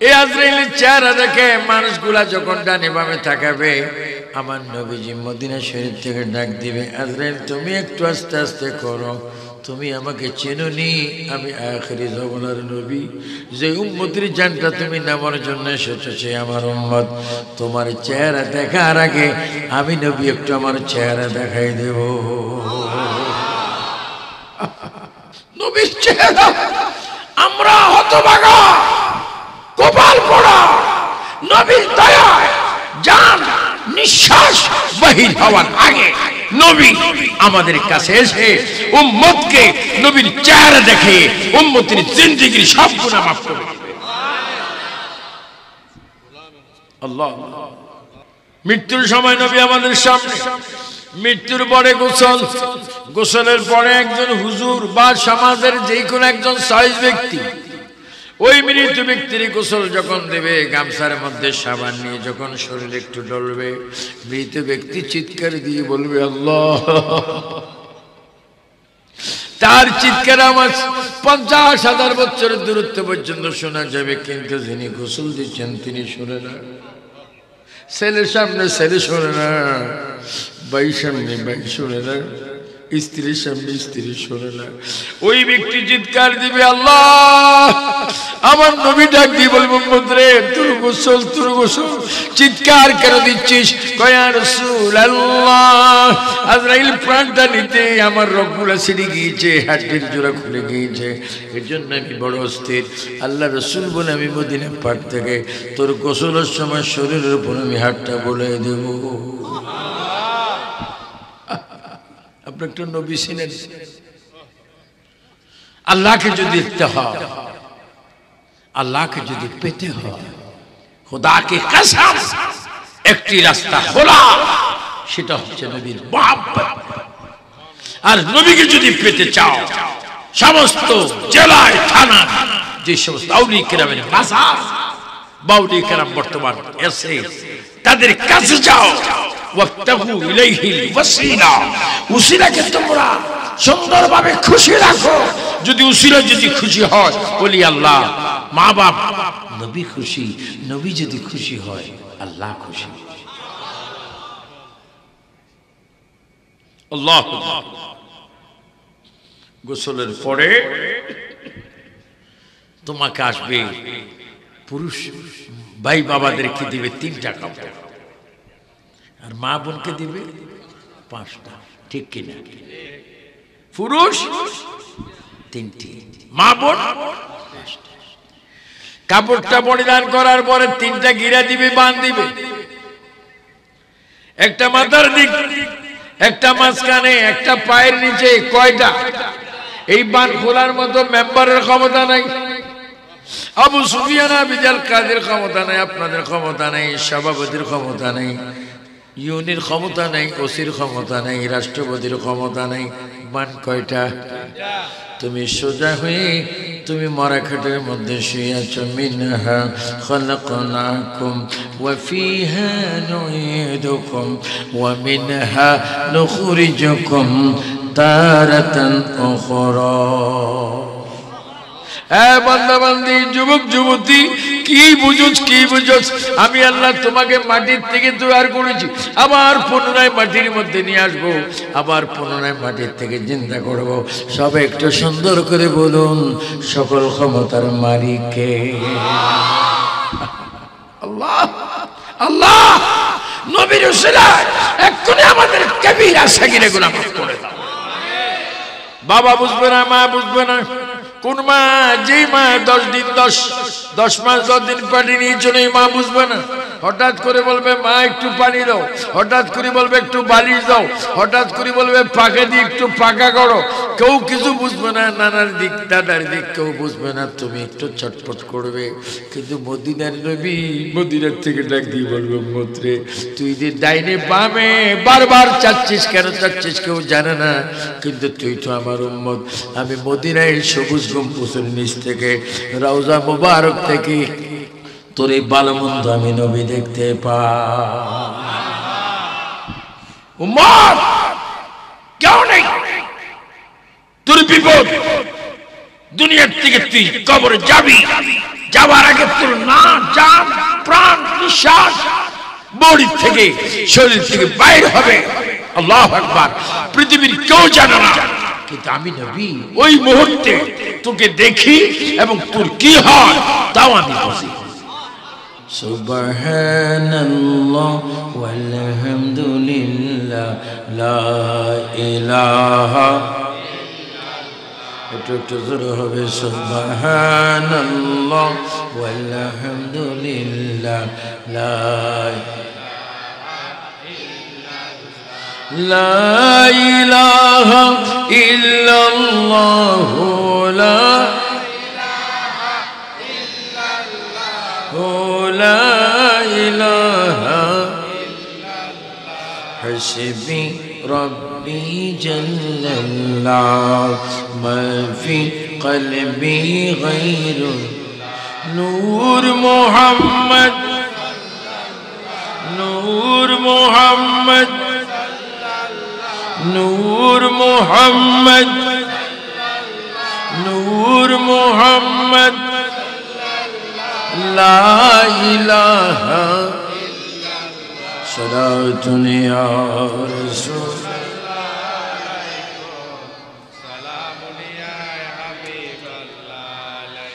এই আজরাইলের চেহারা দেখে মানুষগুলা যখন ডানে বামে তাকাবে, আমার নবীজি মদিনা শরীফ থেকে ডাক দিবে, আজরাইল তুমি একটু আস্তে আস্তে করো, তুমি আমাকে চেনোনি, আমি আখিরি জমানার নবী, যে উম্মতের জানটা তুমি নেওয়ার জন্য এসেছো সে আমার উম্মত। তোমার চেহারা দেখার আগে আমি নবী একটু আমার চেহারা দেখাই দেব। নবীর চেহারা আমরা হতভাগা কপাল পোড়া, নবীর দয়ায় জান নিঃশ্বাস বাহির হওয়ার আগে নবী আমাদের কাছে এসে উম্মতকে নবীর চেহারা দেখে উম্মতের জিন্দেগীর সব গুনাহ মাফ করে দিবে। আল্লাহ। মৃত্যুর সময় নবী আমাদের সামনে, মৃত্যুর পরে গোসল, গোসলের পরে একজন হুজুর বা সমাজের যে কোনো একজন সাইজ ব্যক্তি ওই মৃত ব্যক্তির গোসল যখন দেবে, গামছার মধ্যে সাবান নিয়ে যখন শরীর একটু ডলবে, মৃত ব্যক্তি চিৎকার দিয়ে বলবে আল্লাহ। তার চিৎকার আমার 50,000 বছরের দূরত্ব পর্যন্ত শোনা যাবে, কিন্তু যিনি গোসল দিচ্ছেন তিনি শোনে না। ছেলের সামনে ছেলে শোনে না, ভাই সামনে ভাই শোনে না, স্ত্রীর সামনে স্ত্রী শোনে না। ওই ব্যক্তি চিৎকার দিবে আল্লাহ। আমার নবী ডাক দিয়ে বলবো মুদ্রে তোর গোসল তোর গোসল, চিৎকার কেন দিচ্ছিস? কয়া রাসূলুল্লাহ, আজরাইল প্রাণটা নিতে আমার রগগুলা ছিঁড়ে গিয়েছে, হাড়ের জোড়া খুলে গিয়েছে, এর জন্য আমি বড় অস্থির। আল্লাহ রসুল বলে আমি মদিনা পাক থেকে তোর গোসলের সময় শরীরের উপর আমি হাতটা বলে দেব। আপনি একটা নবী ছিলেন। আল্লাহকে যদি দেখতে হয়, আল্লাহকে যদি পেতে হয়, খোদাকে কসম একটি রাস্তা খোলা, সেটা হচ্ছে নবীর মহব্বত। আর নবীকে যদি পেতে চাও, সমস্ত জেলায় থানা যে সমস্ত আউলিয়া কেরামের মাজার বাউলিয়া কেরাম বর্তমান এসে তাদের কাছে যাও, ওয়াক্তাবু ইলাইহিল ওয়াসিলা, উসিলাকে তোমরা সুন্দরভাবে খুশি রাখো। যদি উসিলা যদি খুশি হয়, বলি আল্লাহ, মা বাপ, নবী খুশি, নবী যদি খুশি হয় আল্লাহ খুশি। আল্লাহ। গোসলের পরে তোমাকে আসবে পুরুষ ভাই বাবাদেরকে দিবে 3টা কাপড়, আর মা বোনকে দিবে 5টা, ঠিক কিনা? পুরুষ 3টি, মা বোন 5টি। কাপড়টা পরিধান করার পরে 3টা গিরা দিবে, বান দিবে, একটা মাথার দিক, একটা মাঝখানে, একটা পায়ের নিচে। কয়টা? এই বান খোলার মতো মেম্বারের ক্ষমতা নাই, আবু সুফিয়ান বিজাল কাদের ক্ষমতা নাই, আপনাদের ক্ষমতা নেই, সভাপতির ক্ষমতা নেই, ইউনির ক্ষমতা নেই, ওসির ক্ষমতা নেই, রাষ্ট্রপতির ক্ষমতা নেই। বান কয়টা? তুমি সোজা হয়ে তুমি মরাখাটের মধ্যে শুয়ে আছো। মিনহা খালাকনাকুম ওয়া ফিহা নুঈদুকুম ওয়া মিনহা নুখরিজুকুম তারাতান উখরা। বান্দা বান্দি, যুবক যুবতী, কি বুঝুছ কি বুঝুছ? আমি আল্লাহ তোমাকে মাটির থেকে তৈরি করেছি, আবার পুনরায় মাটির মধ্যে নিয়ে আসবো, আবার পুনরায় মাটির থেকে জিন্দা করব। সব একটু সুন্দর করে বলুন, সকল ক্ষমতার মালিককে আল্লাহ। আল্লাহ নবীর উসিলায় এক্ষুনি আমাদের কবিরা সাগীরা গুনাহ মাফ করে দাও। বাবা বুঝবে না, মা বুঝবে না। কোন মা? যেই মা 10 দিন 10 মাস 10 দিন পানি নিয়েছিল, এই মা বুঝবে না। হঠাৎ করে বলবে মা একটু পানি দাও, হঠাৎ করে বলবে একটু বালিশ দাও, হঠাৎ করে বলবে পাকা দিয়ে একটু পাকা করো। কেউ কিছু বুঝবে না, নানার দিক দাদার দিক কেউ বুঝবে না। তুমি একটু ছটফট করবে, কিন্তু মদিনার নবী মদিনার থেকে ডাক দিয়ে বলবে মত্রে তুই যে ডাইনে বামে বারবার চাচ্ছিস, কেন চাচ্ছিস কেউ জানে না, কিন্তু তুই তো আমার উম্মত। আমি মদিনায় সবুজ গম্বুজের নিচ থেকে, রওজা মুবারক থেকে তোর এই ভালো মন্দ আমি নবী দেখতে পাই। উম্মত কেউ নেই, তোর বিপদ দুনিয়ার থেকে তুই কবরে যাবি, যাবার আগে তোর নাম শরীর থেকে বাইর হবে, আল্লাহু আকবার, পৃথিবীর কেউ জানে না, কিন্তু আমি নবী ওই মুহূর্তে তোকে দেখি এবং তোর কি হয় তাও আমি বুঝি। সুবহানাল্লাহ ওয়ালহামদুলিল্লাহ লা ইলাহা, একটু জোরে হবে, সুবহানাল্লাহ ওয়ালহামদুলিল্লাহ লা ইলাহা ইল্লাল্লাহ লা لا إله حسبي ربي جل الله ما في قلبي غير نور محمد نور محمد نور محمد نور محمد لا إله صلاة يا رسول سلام يا حبيب الله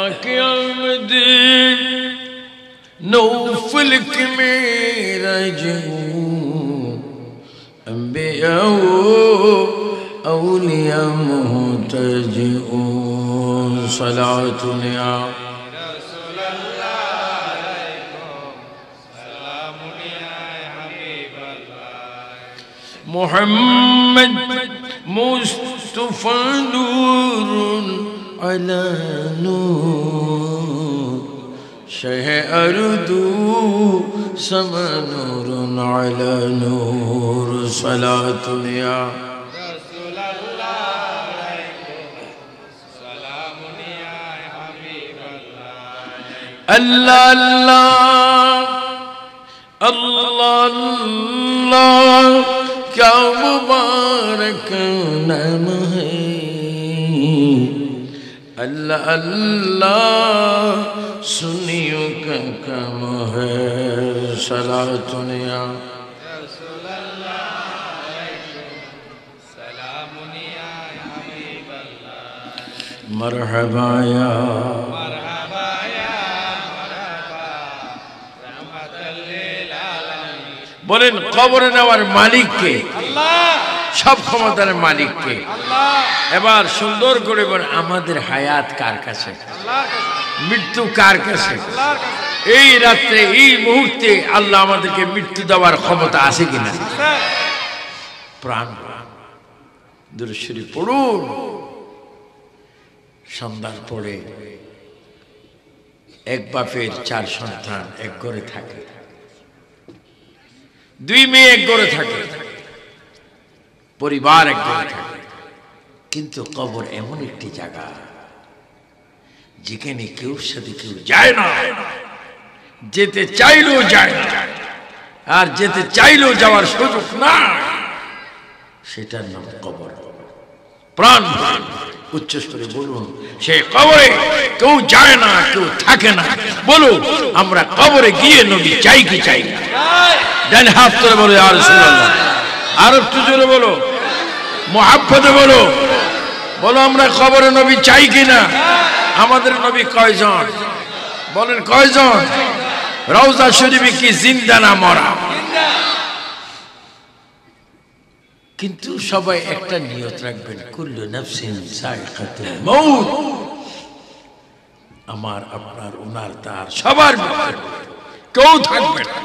آقي الدين نوفل كميرا جو أنبياء أولياء مهتجئون صلاة يا محمد مصطفى نور على نور شيء أردو سما نور على نور صلاة يا رسول الله سلام يا حبيب الله الله الله क्या मुबारक नाम है अल्लाह अल्लाह सुनियो का काम है सलातुन या रसूल अल्लाह सलामुन या हबीब अल्लाह मरहबा या বলেন কবরে নেওয়ার মালিক কে? আল্লাহ। সব ক্ষমতার মালিক কে? আল্লাহ। এবার সুন্দর করে বলেন আমাদের হায়াত কার কাছে? আল্লাহর কাছে। মৃত্যু কার কাছে? আল্লাহর কাছে। এই রাতে এই মুহূর্তে আল্লাহ আমাদেরকে মৃত্যু দেওয়ার ক্ষমতা আছে কিনা? আছে। প্রাণ দুরূদ শরীফ পড়ুন। সন্ধ্যার পরে এক বাপের 4 সন্তান এক ঘরে থাকে, 2 মেয়ে এক ঘরে থাকে, পরিবার এক ঘরে থাকে, কিন্তু কবর এমন একটি জায়গা যেখানে কেউ সাথে কেউ যায় না, যেতে চাইলেও যায় না, আর যেতে চাইলেও যাওয়ার সুযোগ না, সেটার নাম কবর। প্রাণ উচ্চ স্তরে বলুন, সে কবরে কেউ যায় না, কেউ থাকে না। বলো আমরা কবরে গিয়ে নবী চাই কি চাই না? ডান হাত তুলে বলো ইয়া রাসূলুল্লাহ। আর একটু জোরে বলো, মুহাব্বতে বলো, বলো আমরা কবরে নবী চাই কিনা? আমাদের নবী কয়জন? বলেন কয়জন? রওজা শরীফে কি জিন্দা না মরা? কিন্তু সবাই একটা নিয়ত রাখবেন, কুল্লু নাফসিন যায়কাতুল মাউত। আমার আপনার ওনার তার সবার কেউ থাকবে না।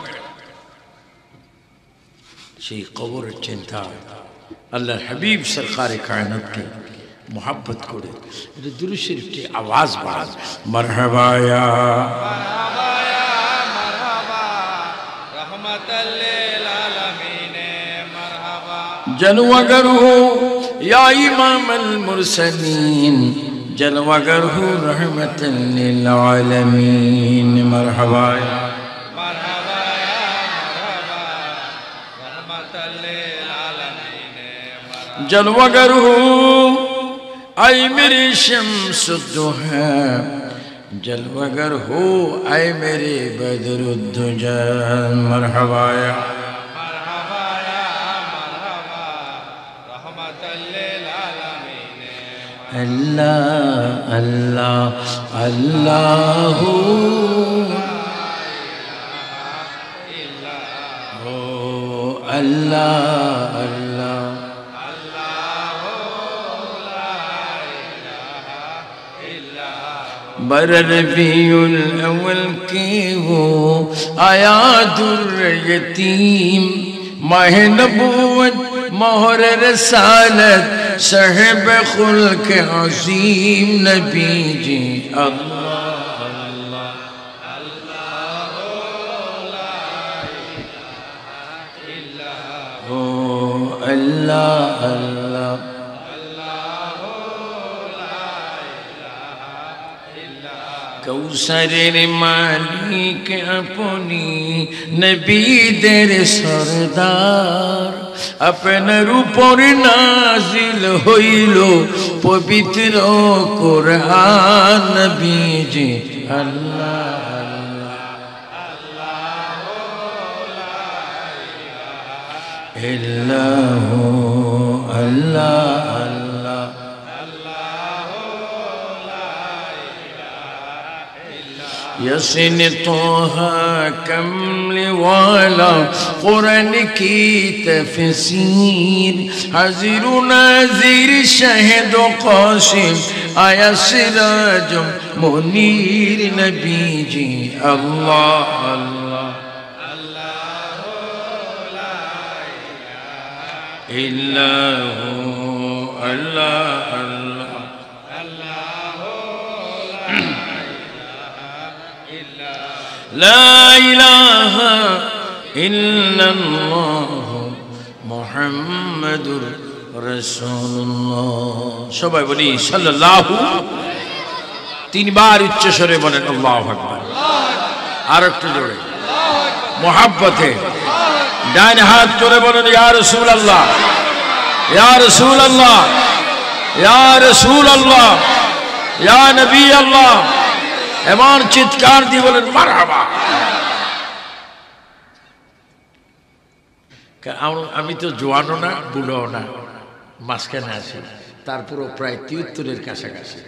সেই কবরের চিন্তা আল্লাহর হাবিব সরকারে কায়নাতকে মোহাব্বত করে এটা দুরূদ শরীফটি আওয়াজ বাড়ান, মারহাবা ইয়া মারহাবা রহমাতাল লিল আলামিন মারহাবা জলওয়াগর হো ইয়া ইমামাল মুরসালিন জলওয়াগর হো রহমাতাল লিল আলামিন মারহাবা जलवागर हो आई मेरी शम्स दुहा जलवगर हो आए मेरे बदरुद्दुजा मरहबा या अल्लाह अल्लाह अल्लाह हो अल्लाह अल्लाह बररबीउल अव्वल के वो आया दुर यतीम माह नबूवत मोहर रसालत साहिब खुल्क अज़ीम नबी जी अल्लाह अल्लाह हो अल्लाह अल्लाह कौसरेर मालिक अपनी नबी देर सरदार আপনার উপরে নাজিল হইল পবিত্র কোরআন নবীজি আল্লাহ আল্লাহ আল্লাহ আল্লাহ यसीन तोहा कमले वाला कुरान की तफसीर हाजिर नाजिर शहीद कासिम आया सिराज मुनीर नबी जी अल्लाह अल्लाह इल्लाहु अल्लाह अल्लाह لا إله إلا الله محمد رسول الله সবাই বলি সাল্লাল্লাহু তিনবার উচ্চ স্বরে বলেন আল্লাহু আকবার আর একটু জোরে মোহাব্বতে ডান হাত তুলে বলেন ইয়া রাসূলুল্লাহ ইয়া রাসূলুল্লাহ ইয়া রাসূলুল্লাহ ইয়া নবী আল্লাহ এমন চিৎকার দিয়ে বলেন মারহাবা আমি তো জোয়ানও না বুড়োও না মাঝখানে আছি তারপরও প্রায় ৭৩-এর কাছাকাছি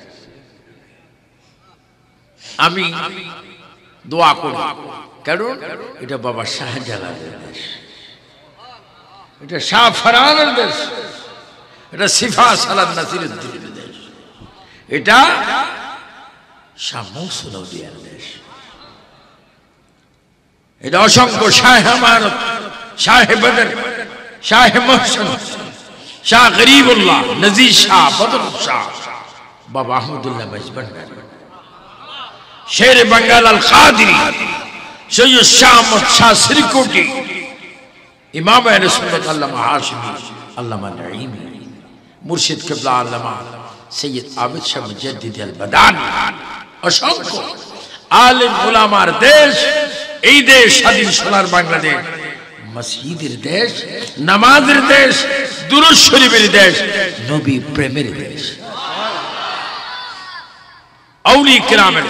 আমি দোয়া করি কারণ এটা বাবা শাহজালালের দেশ এটা শাহ ফরহানের দেশ এটা সিফা সালাদ নাসিরউদ্দিনের দেশ এটা শাহ মৌসুলউদ্দিনের দেশ এটা অসংখ্য শাহ আমানত শাহ বদর শাহ মোহসেন শাহ গরিবুল্লাহ নজির শাহ বদর শাহ বাবা আহমদুল্লাহ মজবন্ডারি শের বাঙ্গাল আল কাদরি সৈয়দ শাহ আহমদ শাহ শ্রীকোটি ইমাম আহলে সুন্নাত আল্লামা হাশিমি আল্লামা নাঈমি মুর্শিদ কিবলা আল্লামা সৈয়দ আবিদ শাহ মুজাদ্দিদ আল বাদানি অসংখ্য আলেম উলামার দেশ এই দেশ স্বাধীন সোনার বাংলাদেশ মসজিদের দেশ নামাজের দেশ দুরূদ শরীফের দেশ নবী প্রেমের দেশ আউলিয়া কিরামের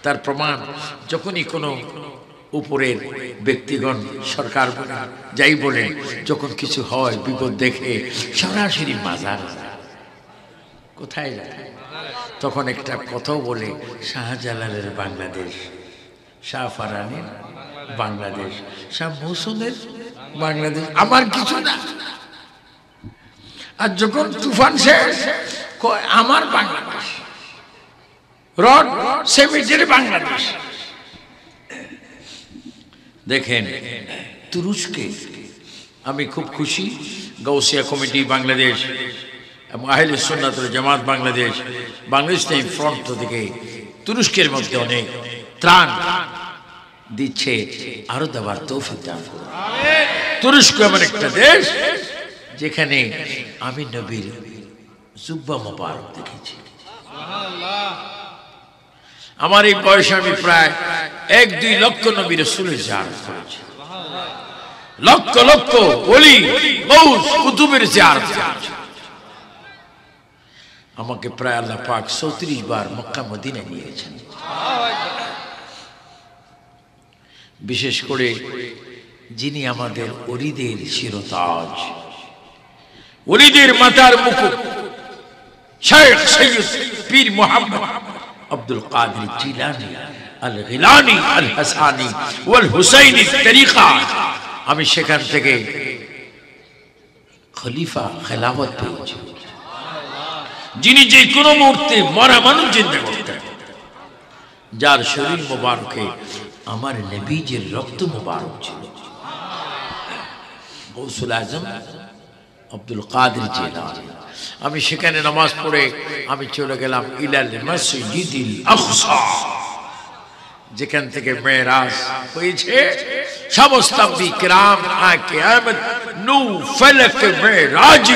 তার প্রমাণ যখনই কোনো উপরের ব্যক্তিগণ সরকার যাই বলে যখন কিছু হয় বিপদ দেখে সরাসরি মাজার কোথায় যায় তখন একটা কথা বলে শাহজালালের বাংলাদেশ শাহ ফরহানের বাংলাদেশ শাহ মৌসুমের বাংলাদেশ আমার কিছু না আর যখন তুফান শেষ কয় আমার বাংলাদেশ রড সেমিটের বাংলাদেশ দেখেন তুরস্কে আমি খুব খুশি গাউসিয়া কমিটি বাংলাদেশ এবং আহলে সুন্নাত ওয়াল জামাত বাংলাদেশ বাংলাদেশ ফ্রন্ট থেকে তুরস্কের মধ্যে অনেক ত্রাণ দিচ্ছে আরো দেওয়ার তৌফিক দান করুন তুরস্ক এমন একটা দেশ যেখানে আমি নবীর জুব্বা মোবারক দেখেছি আমার এই বয়সে আমি প্রায় ১-২ লক্ষ নবী রাসূলের জিয়ারত করেছি লক্ষ লক্ষ ওলি গৌস কুতুবের জিয়ারত করেছি আমাকে প্রায় আল্লাহ পাক 34 বার মক্কা মদিনায় নিয়েছেন। বিশেষ করে যিনি আমাদের ওলিদের শিরতাজ, ওলিদের মাথার মুকুট, শেখ সৈয়দ পীর মুহাম্মদ আব্দুল কাদের জিলানী আল গিলানী আল হাসানী ওয়াল হুসাইনী তরিকা, আমি সেখান থেকে খলিফা খেলাফত পেয়েছি। যিনি যে কোনো মুহূর্তে মরা মানুষ জিন্দা করতেন, যার শরীর মোবারকে আমার নবীজির রক্ত মোবারক ছিল। গৌসুল আজম আব্দুল কাদের জিলানী। আমি সেখানে নামাজ পড়ে আমি চলে গেলাম ইলাল মসজিদিল আকসা, যেখান থেকে মেরাজ হয়েছে। সমস্ত বিকরাম কিয়ামত নু ফলক মেরাজ,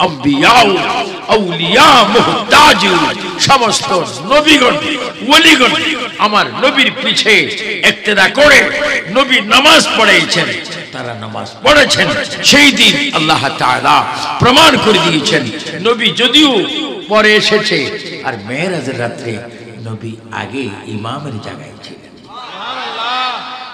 আম্বিয়াউ আউলিয়া মুহতাজ, সমস্ত নবীগণ ওলিগণ আমার নবীর পিছে ইক্তেদা করে নবী নামাজ পড়াইছেন, তারা নামাজ পড়েছেন। সেই দিন আল্লাহ তাআলা প্রমাণ করে দিয়েছেন নবী যদিও পরে এসেছে, আর মেরাজের রাত্রে নবী আগে ইমামের জায়গায় ছিলেন।